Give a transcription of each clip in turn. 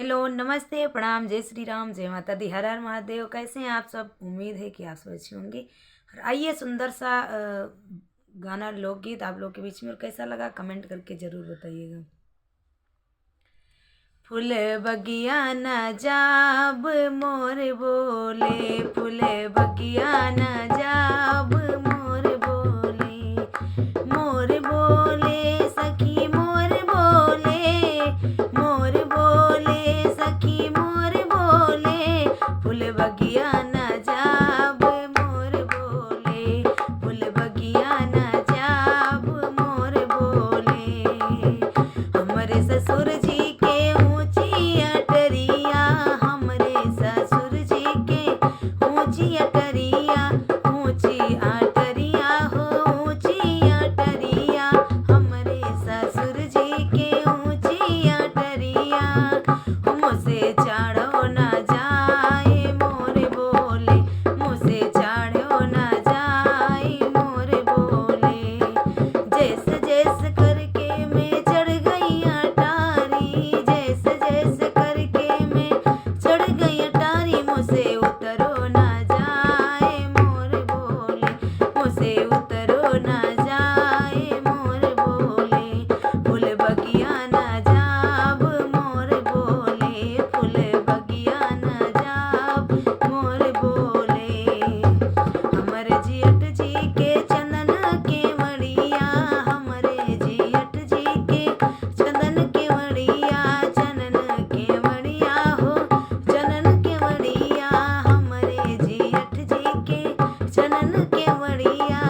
Hello, नमस्ते, प्रणाम, जय श्री राम, जय माता दी, हर हर महादेव। कैसे हैं आप सब? उम्मीद है कि आप सब अच्छे होंगे। और आइए सुंदर सा गाना लोकगीत आप लोग के बीच में, और कैसा लगा कमेंट करके ज़रूर बताइएगा। फूल बगिया न जाब मोर बोले, फूल बगिया न जाब मोर बोले, मोर बोले सखी मोर बोले, मोर बोले सखी मोर बोले, फूल बगिया न जाब मोर बोले, फूल बगिया न जाब मोर बोले। हमरे ससुर जी के ऊंची अटरिया, हमरे ससुर जी के ऊंची अटरिया, ऊंची अटरिया हो ऊंची अटरिया, हमरे ससुर जी के ऊंची अटरिया, मुझसे चढ़ो न जाए मोर बोले, मुझसे चढ़ो न जाए मोर बोले। जैसे जैसे करके मैं चढ़ गई अटारी, जैसे जैसे करके मैं चढ़ गई अटारी, मुझसे उतरो न जाए मोर बोले, मुझसे उतरो न जाए मोर बोले, फूल बगिया न जाब मोर बोले, फूल बगिया न जाब मोर बोले। हमर जियट जी के चंदन के मड़िया, हमरे जियट जी के चंदन के मड़िया, चंदन के मड़िया हो चंदन के मड़िया, हमरे जियट जी के चंदन के मड़िया,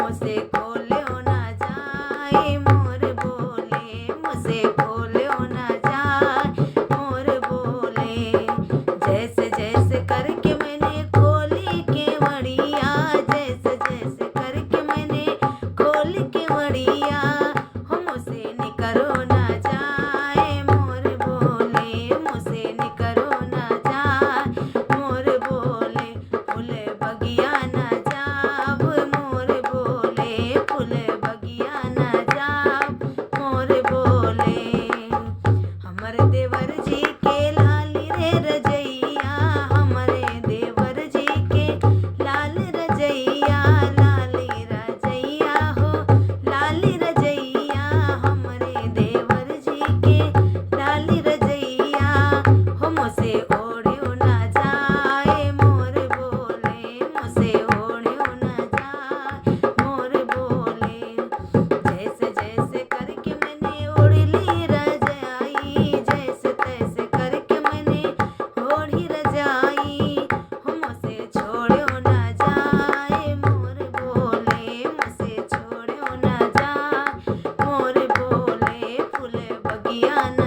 मुझसे खोलो न जाए मोर बोले, मुझसे खोलो न जाए मोर बोले। जैसे जैसे करके मैंने खोली के मड़िया, जैसे जैसे करके मैंने खोली के मड़िया, मुझसे निकरो न जाए मोर बोले, मुझसे निकरो न जाए मोर बोले, फूल बगिया न जाब मोर बोले, फूल बगिया न जाब मोर बोले। हमर देवर जी के लाली रे रजैया, हमरे देवर जी के लाल रजैया, लाली रजैया हो लाली रजैया, हमरे देवर जी के लाली रजैया, मुझसे ओढ़ो न जाए मोर बोले, मुझसे ओढ़ो न जाए मोर बोले। जैसे जैसे करके मैंने ओढ़ ली रजाई, जैसे तैसे करके मैंने ओढ़ी रजाई, मुझसे छोड़ो न जाए मोर बोले, मुझसे छोड़ो न जाए मोर बोले, फूल बगिया न